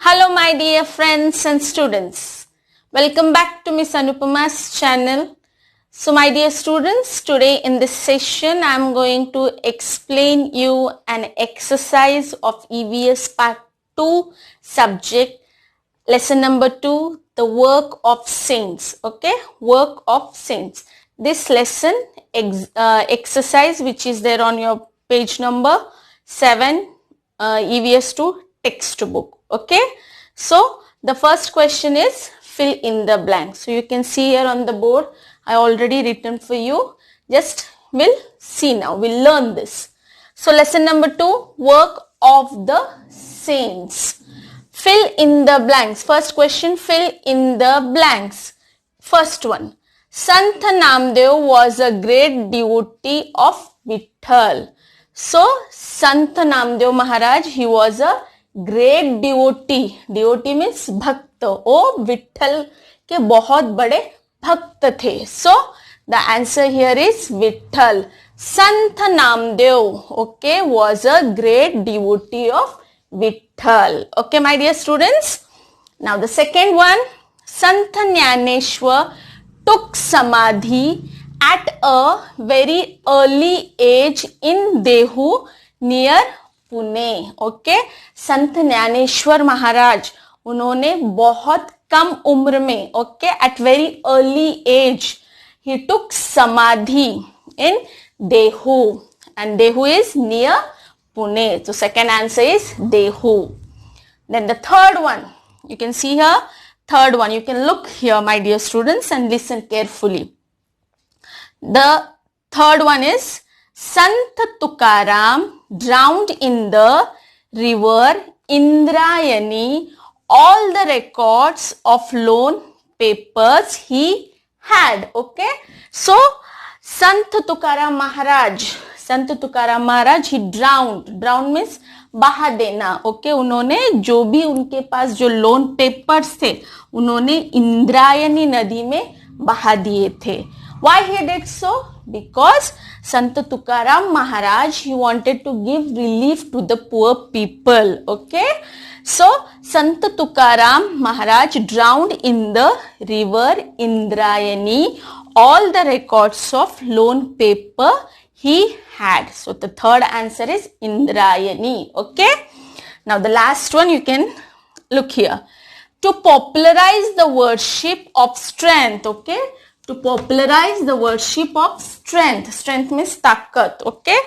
Hello my dear friends and students. Welcome back to Miss Anupama's channel. So my dear students, today in this session I am going to explain you an exercise of EVS part 2 subject, lesson number 2, the work of saints. Okay, work of saints. This lesson exercise which is there on your page number 7 EVS 2 textbook. Okay, so the first question is fill in the blank. So you can see here on the board, I already written for you. Just we'll see now, we'll learn this. So lesson number 2, work of the saints. Fill in the blanks. First question, fill in the blanks. First one, Sant Namdev was a great devotee of Vitthal. So Sant Namdev Maharaj, he was a great devotee. Devotee means भक्त. ओ विठल के बहुत बड़े भक्त थे. So the answer here is Vitthal. Sant Namdev, okay, was a great devotee of Vitthal. Okay, my dear students. Now the second one, Sant Jnaneshwar took samadhi at a very early age in Dehu near Pune. Okay, Sant Dnyaneshwar Maharaj उन्होंने बहुत कम उम्र में, okay, at very early age he took samadhi in Dehu and Dehu is near Pune. So second answer is Dehu. Then the third one, you can see here, third one, you can look here my dear students and listen carefully. The third one is Sant Tukaram drowned in the river Indrayani all the records of loan papers he had. Okay, so Sant Tukaram Maharaj, he drowned means बहा देना. Okay, उन्होंने जो भी उनके पास जो loan papers थे उन्होंने इंद्रायणी नदी में बहा दिए थे. Why he did so? Because Sant Tukaram Maharaj, he wanted to give relief to the poor people. Okay, so Sant Tukaram Maharaj drowned in the river Indrayani all the records of loan paper he had. So the third answer is Indrayani. Okay, now the last one, you can look here. To popularize the worship of strength. Okay, to popularize the worship of strength. Strength means takat. Okay,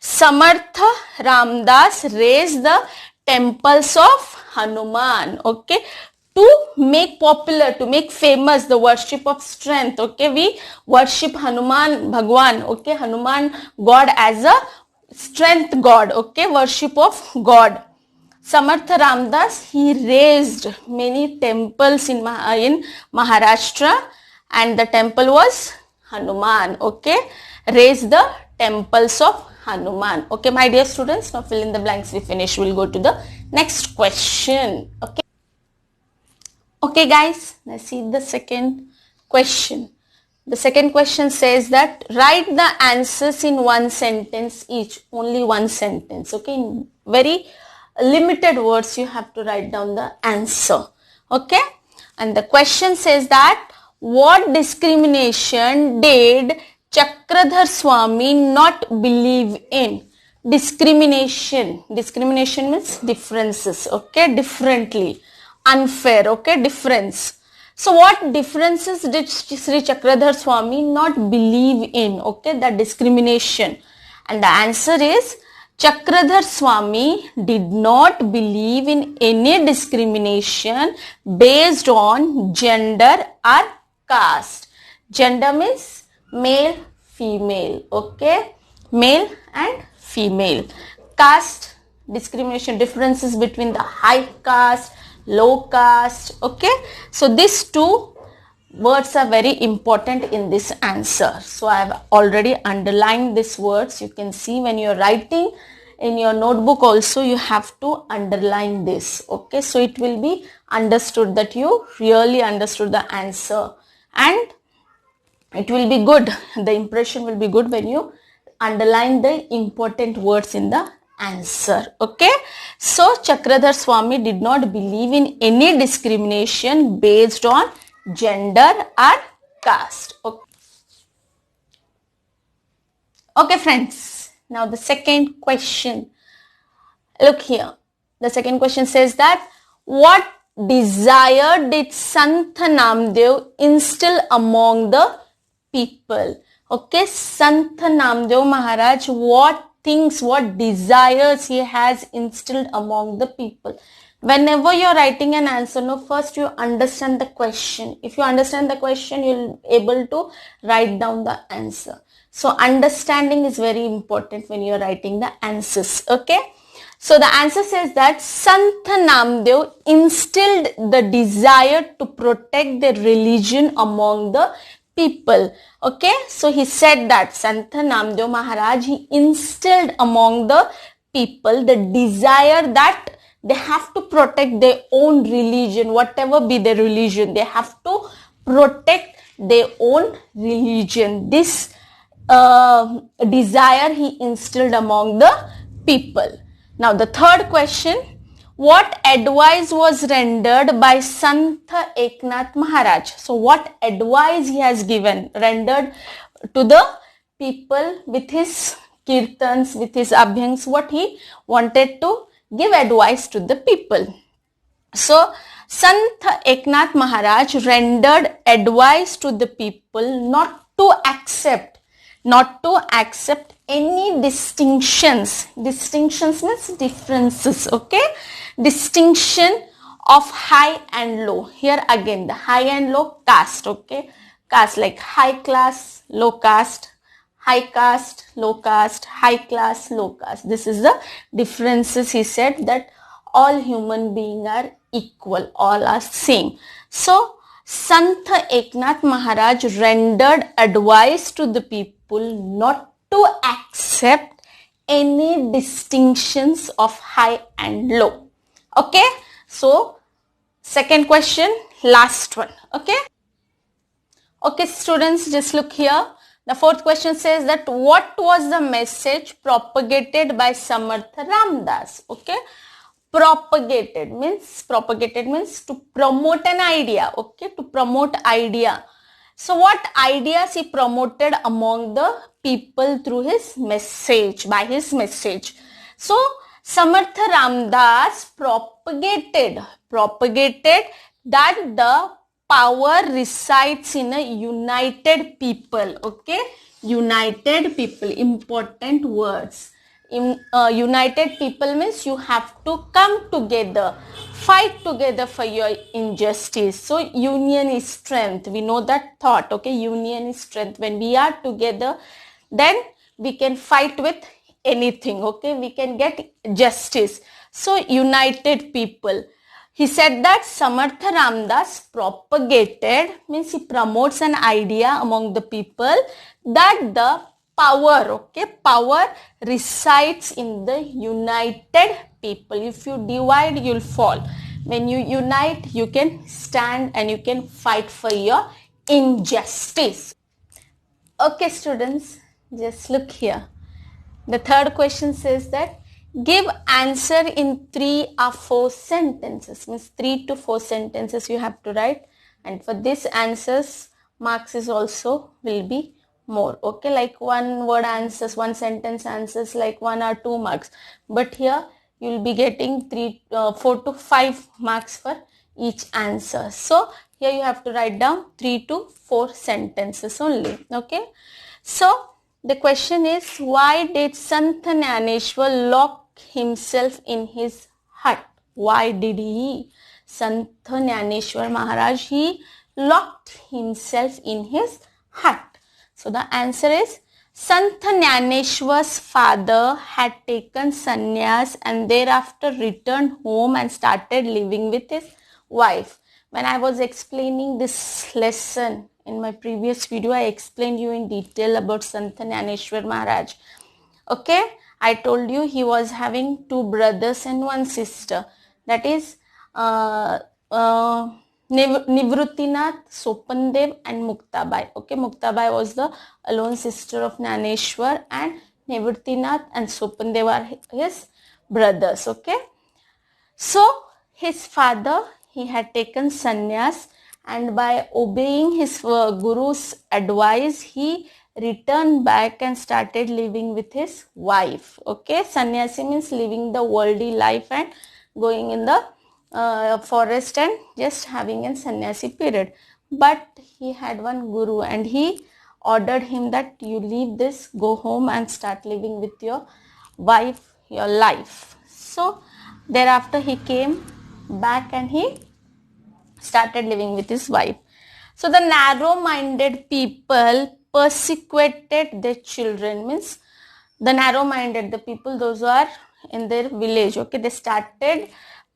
Samartha Ramdas raised the temples of Hanuman. Okay, to make popular, to make famous the worship of strength. Okay, we worship Hanuman Bhagwan. Okay, Hanuman God as a strength God. Okay, worship of God. Samartha Ramdas, he raised many temples in Maharashtra, and the temple was Hanuman. Okay, raise the temples of Hanuman. Okay, my dear students, now fill in the blanks. We finish. We'll go to the next question. Okay. Okay, guys. Let's see the second question. The second question says that write the answers in one sentence each. Only one sentence. Okay, in very limited words you have to write down the answer. Okay, and the question says that what discrimination did Chakradhar Swami not believe in? Discrimination means differences. Okay, differently, unfair. Okay, difference. So what differences did Sri Chakradhar Swami not believe in? Okay, the discrimination. And the answer is Chakradhar Swami did not believe in any discrimination based on gender or caste. Gender means male, female. Okay, male and female. Caste, discrimination, differences between the high caste, low caste. Okay, so these two words are very important in this answer. So I have already underlined these words. You can see when you are writing in your notebook also you have to underline this. Okay, so it will be understood that you really understood the answer, and it will be good. The impression will be good when you underline the important words in the answer. Okay, so Chakradhar Swami did not believe in any discrimination based on gender or caste. Okay friends, now the second question. Look here. The second question says that what desire did Sant Namdev instill among the people? Okay, Sant Namdev Maharaj, what things, what desires he has instilled among the people? Whenever you're writing an answer, no, first you understand the question. If you understand the question, you'll be able to write down the answer. So understanding is very important when you're writing the answers. Okay. So the answer says that Sant Namdev instilled the desire to protect the religion among the people. Okay, so he said that Sant Namdev Maharaj, he instilled among the people the desire that they have to protect their own religion, whatever be their religion, they have to protect their own religion. This desire he instilled among the people. Now the third question, what advice was rendered by Sant Eknath Maharaj? So what advice he has given, rendered to the people with his kirtans, with his abhyangs, what he wanted to give advice to the people. So Sant Eknath Maharaj rendered advice to the people not to accept any distinctions. Distinctions means differences. Okay, distinction of high and low. Here again the high and low caste. Okay, caste like high class, low caste, high caste, low caste, high class, low caste. This is the differences. He said that all human beings are equal, all are same. So Sant Eknath Maharaj rendered advice to the people not to accept any distinctions of high and low. Okay, so second question, last one. Okay students, just look here. The fourth question says that what was the message propagated by Samartha Ramdas? Okay, propagated means to promote an idea. Okay, to promote idea. So what ideas he promoted among the people through his message, by his message? So Samartha Ramdas propagated that the power resides in a united people. Okay, united people, important words. United people means you have to come together, fight together for your injustice. So union is strength. We know that thought. Okay, union is strength. When we are together, then we can fight with anything. Okay, we can get justice. So united people. He said that Samartha Ramdas propagated, means he promotes an idea among the people that the power resides in the united people. If you divide, you'll fall. When you unite, you can stand and you can fight for your injustice. Okay students, just look here. The third question says that give answer in 3 or 4 sentences. Means 3 to 4 sentences you have to write, and for this answers marks is also will be more. Okay, like one word answers, one sentence answers like 1 or 2 marks, but here you will be getting 4 to 5 marks for each answer. So here you have to write down 3 to 4 sentences only. Okay, so the question is, why did Sant Jnaneshwar lock himself in his hut? Why did he, Sant Jnaneshwar Maharaj, he locked himself in his hut? So the answer is, Sant Jnaneshwar's father had taken sannyas and thereafter returned home and started living with his wife. When I was explaining this lesson in my previous video, I explained you in detail about Sant Jnaneshwar Maharaj. Okay, I told you he was having 2 brothers and 1 sister. That is Nivruttinath, Sopandev and Muktabai. Okay, Muktabai was the alone sister of Jnaneshwar and Nivrittinath and Sopandev are his brothers. Okay. So his father, he had taken sannyas, and by obeying his guru's advice, he returned back and started living with his wife. Okay, sannyasi means living the worldly life and going in the forest and just having a sannyasi period. But he had one guru and he ordered him that you leave this, go home and start living with your wife, your life. So thereafter he came back and he started living with his wife. So the narrow-minded people persecuted their children, means the narrow-minded, the people, those who are in their village, okay, they started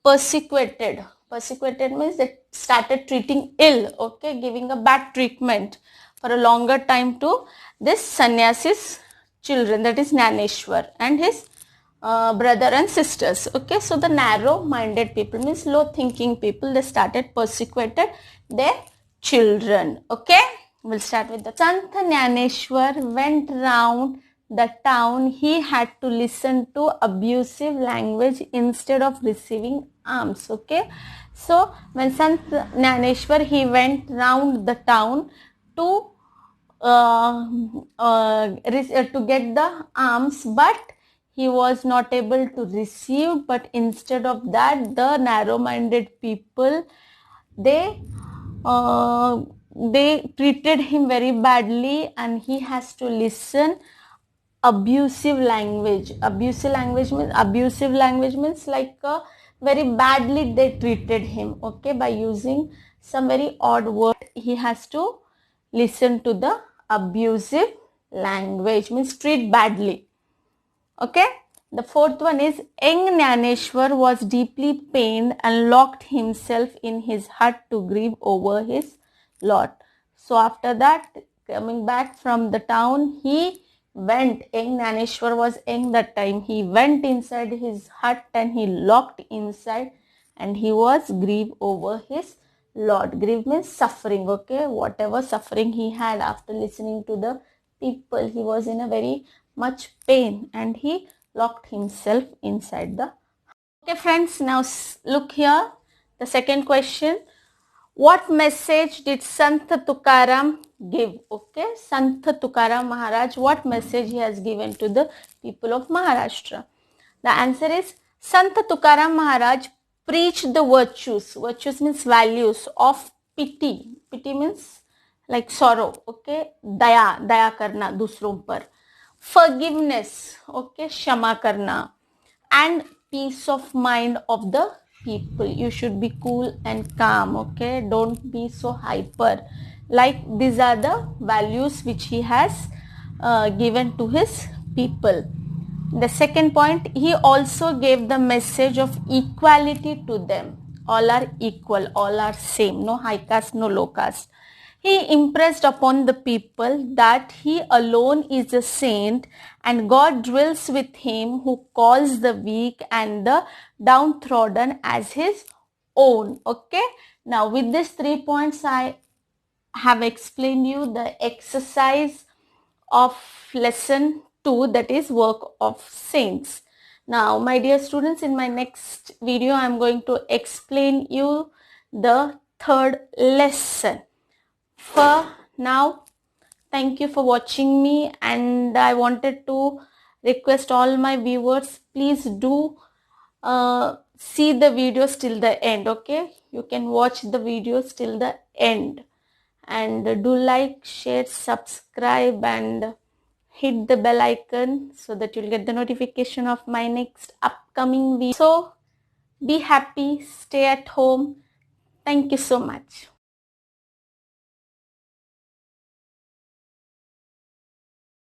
persecuted. Persecuted means they started treating ill, okay, giving a bad treatment for a longer time to this sannyasi's children, that is Jnaneshwar and his brother and sisters. Okay, so the narrow-minded people means low-thinking people, they started persecuted their children. Okay, we'll start with the Sant Jnaneshwar went round the town. He had to listen to abusive language instead of receiving alms. Okay, so when Sant Jnaneshwar, he went round the town to to get the alms, but he was not able to receive. But instead of that, the narrow-minded people, they treated him very badly, and he has to listen abusive language. Abusive language means like very badly they treated him, okay, by using some very odd word. He has to listen to the abusive language, means treat badly. Okay, the fourth one is Young Jnaneshwar was deeply pained and locked himself in his hut to grieve over his lot. So after that, coming back from the town, he went, Young Jnaneshwar was young that time, he went inside his hut and he locked inside and he was grieve over his lot. Grieve means suffering, okay, whatever suffering he had after listening to the people, he was in a very much pain and he locked himself inside the. Okay friends, now look here, the second question. What message did Sant Tukaram give? Okay, Sant Tukaram Maharaj, what message he has given to the people of Maharashtra? The answer is Sant Tukaram Maharaj preached the virtues. Virtues means values of pity. Pity means like sorrow. Okay, daya karna दूसरों पर. Forgiveness. Okay, क्षमा करना. And peace of mind of the people. You should be cool and calm. Okay, don't be so hyper. Like these are the values which he has given to his people. The second point, he also gave the message of equality to them. All are equal, all are same, no high caste, no low caste. He impressed upon the people that he alone is a saint and God dwells with him who calls the weak and the downtrodden as his own. Okay, now with these 3 points, I have explained you the exercise of lesson 2, that is work of saints. Now my dear students, in my next video I am going to explain you the third lesson. For now, thank you for watching me, and I wanted to request all my viewers, please do see the videos till the end. Okay, you can watch the videos till the end, and do like, share, subscribe and hit the bell icon so that you'll get the notification of my next upcoming video. So be happy, stay at home. Thank you so much.